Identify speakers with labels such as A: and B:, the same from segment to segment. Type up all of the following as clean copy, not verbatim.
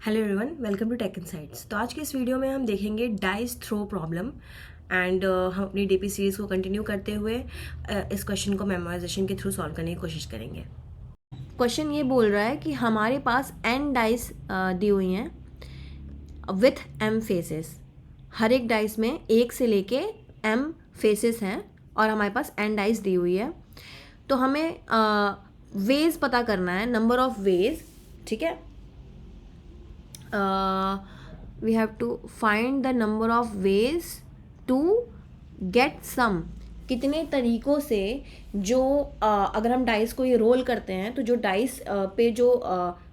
A: Hello everyone, welcome to Tech Insights. तो आज के इस वीडियो में हम देखेंगे डाइस थ्रो प्रॉब्लम एंड हम अपनी डीपी सीरीज़ को कंटिन्यू करते हुए इस क्वेश्चन को मेमोराइजेशन के थ्रू सॉल्व करने की कोशिश करेंगे। क्वेश्चन ये बोल रहा है कि हमारे पास n डाइस दी हुई हैं विथ m फेसेस। हर एक डाइस में एक से लेके m फेसेस हैं और हमारे पास n डाइस दी हुई है। तो हमें वेज पता करना है, नंबर ऑफ वेज। ठीक है, we have to find the number of ways to get sum। कितने तरीक़ों से जो अगर हम डाइस को ये रोल करते हैं तो जो डाइस पे जो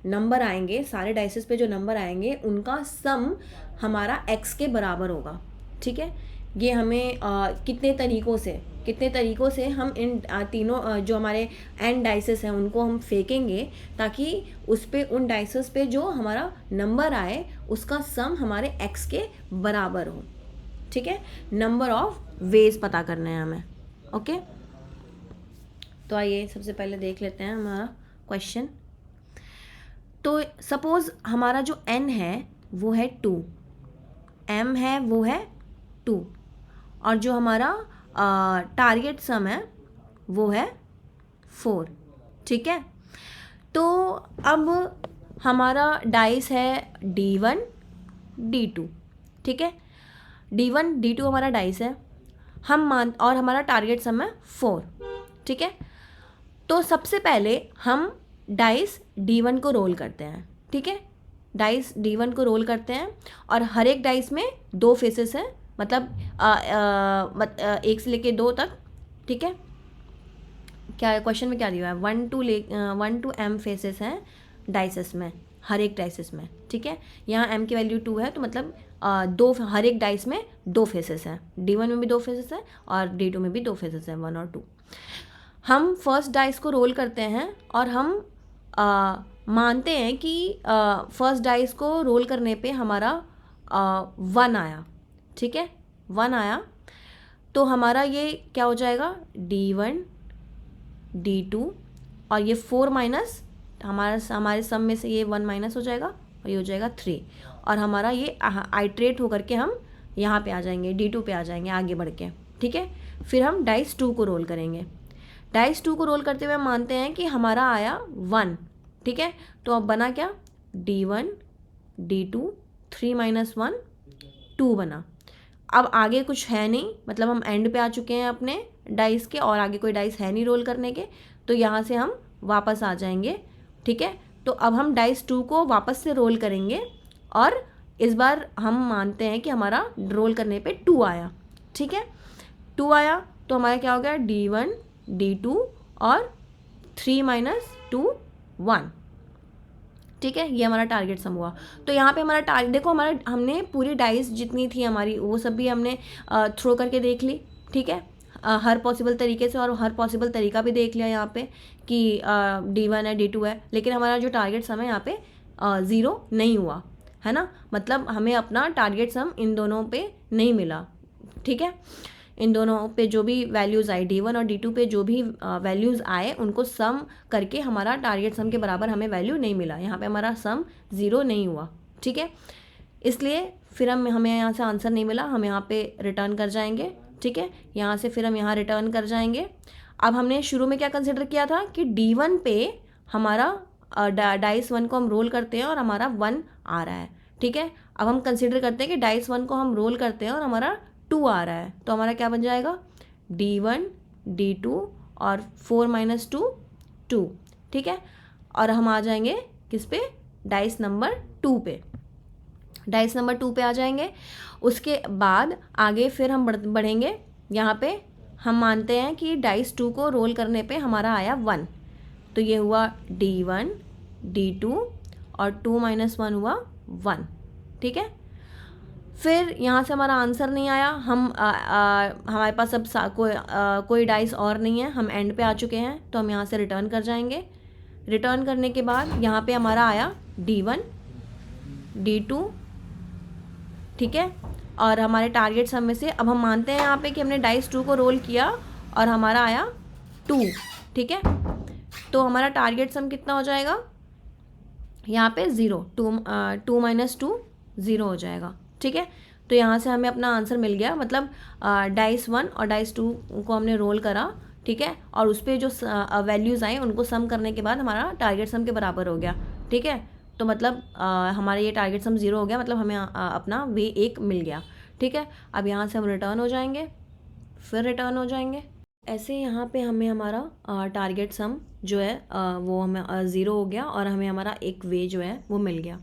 A: नंबर आएंगे, सारे डाइसेस पे जो नंबर आएंगे उनका सम हमारा x के बराबर होगा। ठीक है, ये हमें कितने तरीक़ों से हम इन तीनों जो हमारे n डाइसेस हैं उनको हम फेंकेंगे ताकि उस पे उन डाइसेस पे जो हमारा नंबर आए उसका सम हमारे x के बराबर हो। ठीक है, नंबर ऑफ वेज पता करना है हमें। ओके, तो आइए सबसे पहले देख लेते हैं हमारा क्वेश्चन। तो सपोज हमारा जो n है वो है 2, m है वो है 2 और जो हमारा टारगेट सम है वो है 4। ठीक है, तो अब हमारा डाइस है D1 D2। ठीक है, D1 D2 हमारा डाइस है, और हमारा टारगेट सम है 4। ठीक है, तो सबसे पहले हम डाइस D1 को रोल करते हैं। ठीक है, डाइस D1 को रोल करते हैं और हर एक डाइस में 2 फेसेस हैं, मतलब 1 से लेके 2 तक। ठीक है, क्या क्वेश्चन में क्या दिया है, 1 to m फेसेस हैं डाइसेस में, हर एक डाइसेस में। ठीक है, यहाँ m की वैल्यू 2 है तो मतलब हर एक डाइस में 2 फेसेस हैं। D1 में भी 2 फेसेस हैं और D2 में भी 2 फेसेस हैं, 1 और 2। हम फर्स्ट डाइस को रोल करते हैं और हम मानते हैं कि फर्स्ट डाइस को रोल करने पे हमारा 1 आया। ठीक है, 1 आया तो हमारा ये क्या हो जाएगा, D1 D2 और ये 4 माइनस हमारे सम में से ये 1 माइनस हो जाएगा और ये हो जाएगा 3 और हमारा ये आइट्रेट होकर के हम यहाँ पे आ जाएंगे, D2 पे आ जाएंगे आगे बढ़ के। ठीक है, फिर हम डाइस 2 को रोल करेंगे। डाइस 2 को रोल करते हुए हम मानते हैं कि हमारा आया 1। ठीक है, तो अब बना क्या, D1 D2 3 माइनस 1 2 बना। अब आगे कुछ है नहीं, मतलब हम एंड पे आ चुके हैं अपने डाइस के और आगे कोई डाइस है नहीं रोल करने के, तो यहाँ से हम वापस आ जाएंगे। ठीक है, तो अब हम डाइस 2 को वापस से रोल करेंगे और इस बार हम मानते हैं कि हमारा रोल करने पे 2 आया। ठीक है, 2 आया तो हमारा क्या हो गया, D1 D2 और 3 माइनस 2 1। ठीक है, ये हमारा टारगेट सम हुआ। तो यहाँ पे हमारा टारगेट देखो, हमने पूरी डाइस जितनी थी हमारी वो सब भी हमने थ्रो करके देख ली। ठीक है, हर पॉसिबल तरीके से और हर पॉसिबल तरीका भी देख लिया यहाँ पे कि D1 है D2 है, लेकिन हमारा जो टारगेट सम है यहाँ पे 0 नहीं हुआ है ना, मतलब हमें अपना टारगेट सम इन दोनों पे नहीं मिला। ठीक है, इन दोनों पे जो भी वैल्यूज़ आए, D1 और D2 पे जो भी वैल्यूज़ आए उनको सम करके हमारा टारगेट सम के बराबर हमें वैल्यू नहीं मिला। यहाँ पे हमारा सम 0 नहीं हुआ। ठीक है, इसलिए फिर हमें यहाँ से आंसर नहीं मिला, हम यहाँ पे रिटर्न कर जाएंगे। ठीक है, यहाँ से फिर हम यहाँ रिटर्न कर जाएंगे। अब हमने शुरू में क्या कंसिडर किया था कि D1 पे हमारा डाइस 1 को हम रोल करते हैं और हमारा 1 आ रहा है। ठीक है, अब हम कंसिडर करते हैं कि डाइस 1 को हम रोल करते हैं और हमारा 2 आ रहा है, तो हमारा क्या बन जाएगा, D1 D2 और 4 माइनस 2 2। ठीक है, और हम आ जाएंगे किस पे, डाइस नंबर 2 पे, डाइस नंबर 2 पे आ जाएंगे। उसके बाद आगे फिर हम बढ़ेंगे। यहाँ पे हम मानते हैं कि डाइस 2 को रोल करने पे हमारा आया 1, तो ये हुआ D1 D2 और 2 माइनस 1 हुआ 1। ठीक है, फिर यहाँ से हमारा आंसर नहीं आया, हमारे पास अब कोई डाइस और नहीं है, हम एंड पे आ चुके हैं, तो हम यहाँ से रिटर्न कर जाएंगे। रिटर्न करने के बाद यहाँ पे हमारा आया D1 D2। ठीक है, और हमारे टारगेट सम में से अब हम मानते हैं यहाँ पे कि हमने डाइस 2 को रोल किया और हमारा आया 2। ठीक है, तो हमारा टारगेट सम कितना हो जाएगा, यहाँ पे 0, 2 माइनस 2 0 हो जाएगा, ठीक है। तो यहाँ से हमें अपना आंसर मिल गया, मतलब डाइस 1 और डाइस 2 को हमने रोल करा, ठीक है, और उस पर जो वैल्यूज़ आए उनको सम करने के बाद हमारा टारगेट सम के बराबर हो गया, ठीक है। तो मतलब हमारा ये टारगेट सम 0 हो गया, मतलब हमें अपना वे 1 मिल गया, ठीक है। अब यहाँ से हम रिटर्न हो जाएंगे, फिर रिटर्न हो जाएंगे। ऐसे यहाँ पे हमें हमारा टारगेट सम जो है वो हमें 0 हो गया और हमें हमारा एक वे जो है वो मिल गया।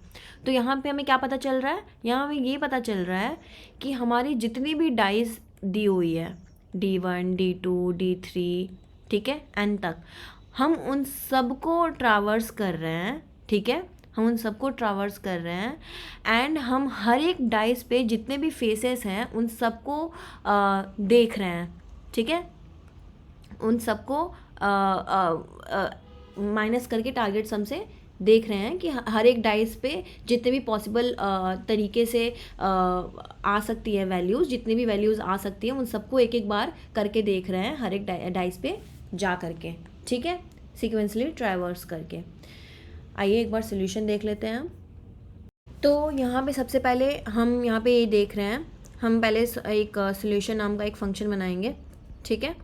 A: तो यहाँ पे हमें क्या पता चल रहा है, यहाँ हमें ये पता चल रहा है कि हमारी जितनी भी डाइस दी हुई है, D1 D2 D3, ठीक है, एन तक, हम उन सबको ट्रावर्स कर रहे हैं, ठीक है, हम उन सबको ट्रावर्स कर रहे हैं एंड हम हर एक डाइस पे जितने भी फेसेस हैं उन सबको देख रहे हैं, ठीक है, उन सबको माइनस करके टारगेट सम से देख रहे हैं कि हर एक डाइस पे जितने भी पॉसिबल तरीके से आ सकती है वैल्यूज़, जितनी भी वैल्यूज़ आ सकती हैं उन सबको एक एक बार करके देख रहे हैं हर एक डाइस पे जा करके, ठीक है, सीक्वेंसली ट्रैवर्स करके। आइए एक बार सोल्यूशन देख लेते हैं हम। तो यहाँ पे सबसे पहले हम यहाँ पे ये देख रहे हैं, हम पहले एक सोल्यूशन नाम का एक फंक्शन बनाएंगे, ठीक है।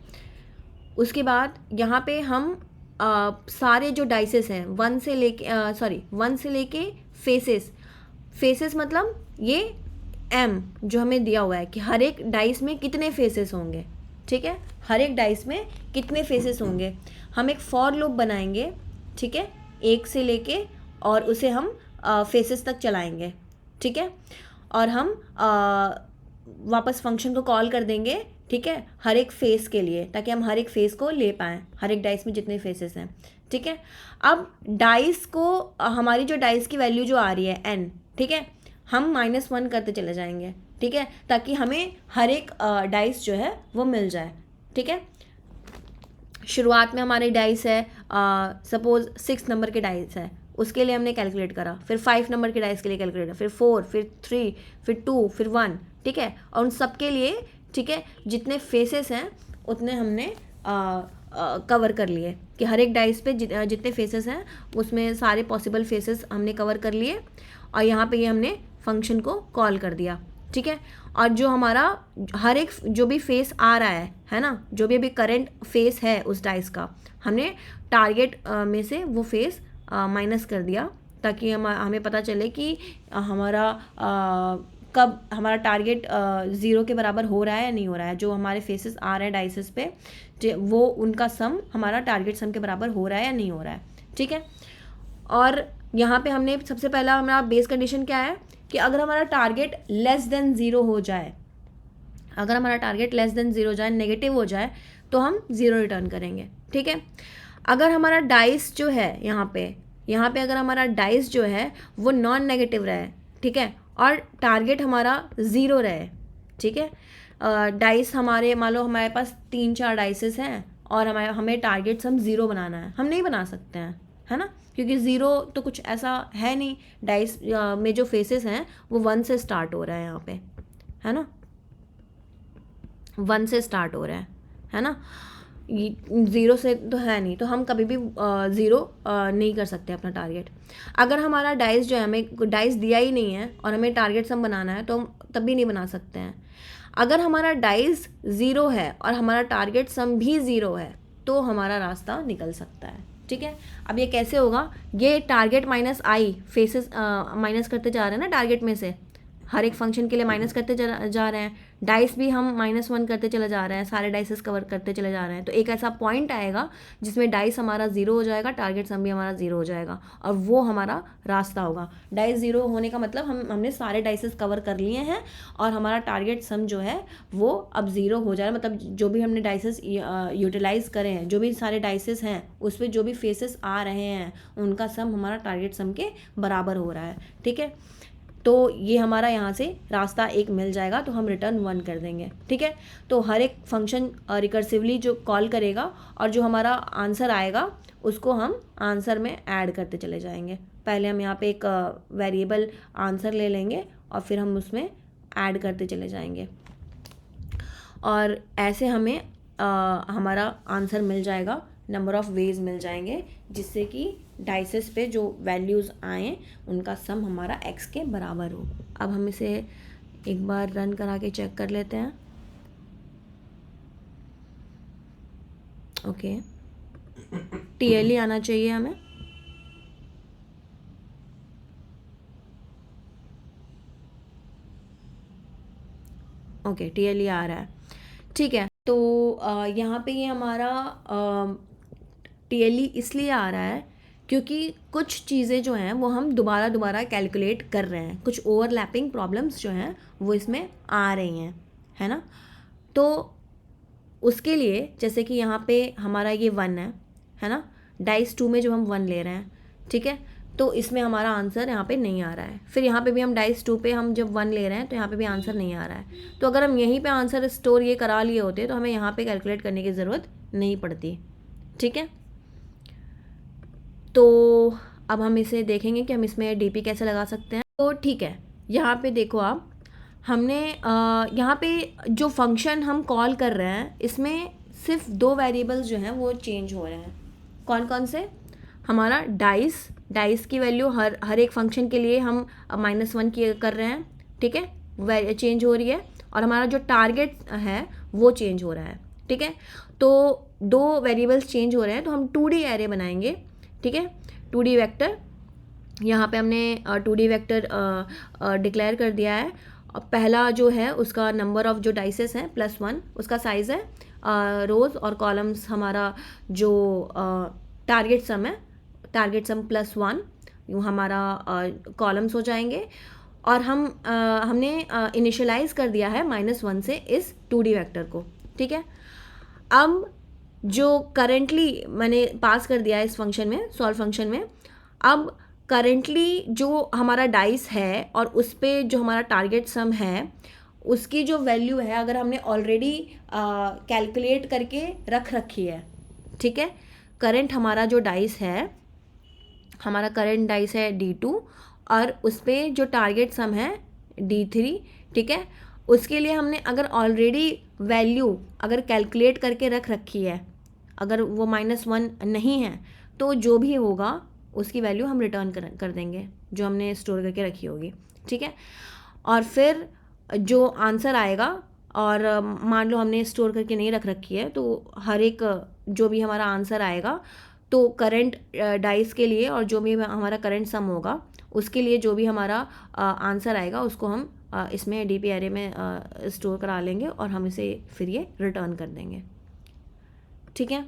A: उसके बाद यहाँ पे हम सारे जो डाइसेस हैं 1 से लेके फेसेस मतलब ये m जो हमें दिया हुआ है कि हर एक डाइस में कितने फेसेस होंगे, ठीक है, हर एक डाइस में कितने फेसेस होंगे। हम एक फॉर लूप बनाएंगे, ठीक है, 1 से लेके और उसे हम फेसेस तक चलाएंगे, ठीक है, और हम वापस फंक्शन को कॉल कर देंगे, ठीक है, हर एक फेस के लिए, ताकि हम हर एक फेस को ले पाएँ, हर एक डाइस में जितने फेसेस हैं, ठीक है। अब डाइस को हमारी जो डाइस की वैल्यू जो आ रही है n, ठीक है, हम -1 करते चले जाएंगे, ठीक है, ताकि हमें हर एक डाइस जो है वो मिल जाए, ठीक है। शुरुआत में हमारी डाइस है सपोज 6 नंबर के डाइस है, उसके लिए हमने कैलकुलेट करा, फिर 5 नंबर के डाइस के लिए कैलकुलेट करा, फिर 4, फिर 3, फिर 2, फिर 1, ठीक है, और उन सब के लिए, ठीक है, जितने फेसेस हैं उतने हमने कवर कर लिए कि हर एक डाइस पे जितने फेसेस हैं उसमें सारे पॉसिबल फेसेस हमने कवर कर लिए, और यहाँ पे ये हमने फंक्शन को कॉल कर दिया, ठीक है। और जो हमारा हर एक जो भी फेस आ रहा है ना, जो भी अभी करंट फेस है उस डाइस का, हमने टारगेट में से वो फेस माइनस कर दिया, ताकि हमें पता चले कि हमारा कब हमारा टारगेट 0 के बराबर हो रहा है या नहीं हो रहा है। जो हमारे फेसेस आ रहे हैं डाइसेस पे वो उनका सम हमारा टारगेट सम के बराबर हो रहा है या नहीं हो रहा है, ठीक है। और यहाँ पे हमने सबसे पहला हमारा बेस कंडीशन क्या है कि अगर हमारा टारगेट लेस देन 0 हो जाए, अगर हमारा टारगेट लेस देन 0 हो जाए, नेगेटिव हो जाए, तो हम 0 रिटर्न करेंगे, ठीक है। अगर हमारा डाइस जो है यहाँ पे अगर हमारा डाइस जो है वो नॉन नेगेटिव रहे, ठीक है, और टारगेट हमारा 0 रहे, ठीक है, डाइस हमारे मान लो हमारे पास 3-4 डाइसेस हैं और हमें टारगेट सम 0 बनाना है, हम नहीं बना सकते हैं, है ना, क्योंकि 0 तो कुछ ऐसा है नहीं, डाइस में जो फेसेस हैं वो 1 से स्टार्ट हो रहा है यहाँ पे, है ना, 1 से स्टार्ट हो रहा है ना, 0 से तो है नहीं, तो हम कभी भी 0 नहीं कर सकते अपना टारगेट। अगर हमारा डाइस जो है, हमें डाइस दिया ही नहीं है और हमें टारगेट सम बनाना है, तो हम तब भी नहीं बना सकते हैं। अगर हमारा डाइस 0 है और हमारा टारगेट सम भी 0 है, तो हमारा रास्ता निकल सकता है, ठीक है। अब ये कैसे होगा, ये टारगेट माइनस आई फेसेस माइनस करते जा रहे हैं ना टारगेट में से, हर एक फंक्शन के लिए माइनस करते जा रहे हैं, डाइस भी हम -1 करते चले जा रहे हैं, सारे डाइसेस कवर करते चले जा रहे हैं, तो एक ऐसा पॉइंट आएगा जिसमें डाइस हमारा 0 हो जाएगा, टारगेट सम भी हमारा 0 हो जाएगा, और वो हमारा रास्ता होगा। डाइस 0 होने का मतलब हमने सारे डाइसेस कवर कर लिए हैं और हमारा टारगेट सम जो है वो अब 0 हो जाएगा, मतलब जो भी हमने डाइसेस यूटिलाइज करे हैं, जो भी सारे डाइसेस हैं उस पर जो भी फेसेस आ रहे हैं उनका सम हमारा टारगेट सम के बराबर हो रहा है, ठीक है। तो ये हमारा यहाँ से रास्ता एक मिल जाएगा, तो हम रिटर्न 1 कर देंगे, ठीक है। तो हर एक फंक्शन रिकर्सिवली जो कॉल करेगा और जो हमारा आंसर आएगा उसको हम आंसर में ऐड करते चले जाएंगे। पहले हम यहाँ पे एक वेरिएबल आंसर ले लेंगे और फिर हम उसमें ऐड करते चले जाएंगे, और ऐसे हमें हमारा आंसर मिल जाएगा, नंबर ऑफ़ वेज मिल जाएंगे, जिससे कि डाइसेस पे जो वैल्यूज़ आए उनका सम हमारा x के बराबर हो। अब हम इसे एक बार रन करा के चेक कर लेते हैं। ओके, TLE आना चाहिए हमें। ओके, TLE आ रहा है, ठीक है। तो यहाँ पे ये हमारा TLE इसलिए आ रहा है क्योंकि कुछ चीज़ें जो हैं वो हम दोबारा दोबारा कैलकुलेट कर रहे हैं, कुछ ओवरलैपिंग प्रॉब्लम्स जो हैं वो इसमें आ रही हैं, है ना। तो उसके लिए जैसे कि यहाँ पे हमारा ये 1 है ना, डाइस 2 में जब हम 1 ले रहे हैं, ठीक है, तो इसमें हमारा आंसर यहाँ पे नहीं आ रहा है। फिर यहाँ पे भी हम डाइस 2 पे हम जब 1 ले रहे हैं तो यहाँ पे भी आंसर नहीं आ रहा है। तो अगर हम यहीं पे आंसर स्टोर ये करा लिए होते तो हमें यहाँ पे कैलकुलेट करने की ज़रूरत नहीं पड़ती, ठीक है। तो अब हम इसे देखेंगे कि हम इसमें DP कैसे लगा सकते हैं। तो ठीक है, यहाँ पे देखो आप, हमने यहाँ पे जो फंक्शन हम कॉल कर रहे हैं इसमें सिर्फ 2 वेरिएबल्स जो हैं वो चेंज हो रहे हैं। कौन कौन से? हमारा डाइस की वैल्यू हर एक फंक्शन के लिए हम -1 की कर रहे हैं, ठीक है, चेंज हो रही है। और हमारा जो टारगेट है वो चेंज हो रहा है, ठीक है। तो 2 वेरिएबल्स चेंज हो रहे हैं, तो हम 2D एरे बनाएंगे, ठीक है, 2D वेक्टर। यहाँ पे हमने 2D वेक्टर डिक्लेयर कर दिया है। पहला जो है उसका नंबर ऑफ जो डाइसेस हैं +1, उसका साइज़ है, रोज़ और कॉलम्स हमारा जो टारगेट सम है, टारगेट सम +1, यूँ हमारा कॉलम्स हो जाएंगे। और हमने इनिशियलाइज़ कर दिया है -1 से इस 2D वेक्टर को, ठीक है। अब जो करेंटली मैंने पास कर दिया है इस फंक्शन में, सॉल्व फंक्शन में, अब करेंटली जो हमारा डाइस है और उस पर जो हमारा टारगेट सम है उसकी जो वैल्यू है, अगर हमने ऑलरेडी कैलकुलेट करके रख रखी है, ठीक है, करंट हमारा जो डाइस है, हमारा करंट डाइस है D2 और उस पर जो टारगेट सम है D3, ठीक है, उसके लिए हमने अगर ऑलरेडी वैल्यू अगर कैलकुलेट करके रख रखी है, अगर वो -1 नहीं है तो जो भी होगा उसकी वैल्यू हम रिटर्न कर देंगे जो हमने स्टोर करके रखी होगी, ठीक है। और फिर जो आंसर आएगा, और मान लो हमने स्टोर करके नहीं रख रखी है, तो हर एक जो भी हमारा आंसर आएगा तो करंट डाइस के लिए और जो भी हमारा करंट सम होगा उसके लिए जो भी हमारा आंसर आएगा उसको हम इसमें DP एरे में स्टोर करा लेंगे और हम इसे फिर ये रिटर्न कर देंगे, ठीक है।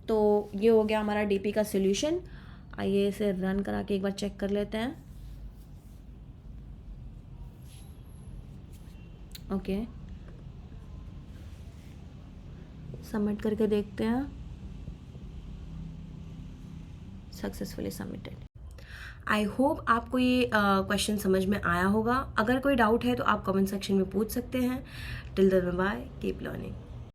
A: तो ये हो गया हमारा DP का सोल्यूशन। आइए इसे रन करा के एक बार चेक कर लेते हैं। ओके, सबमिट करके देखते हैं। Successfully submitted. आई होप आपको ये क्वेश्चन समझ में आया होगा। अगर कोई डाउट है तो आप कमेंट सेक्शन में पूछ सकते हैं। Till then bye, keep learning.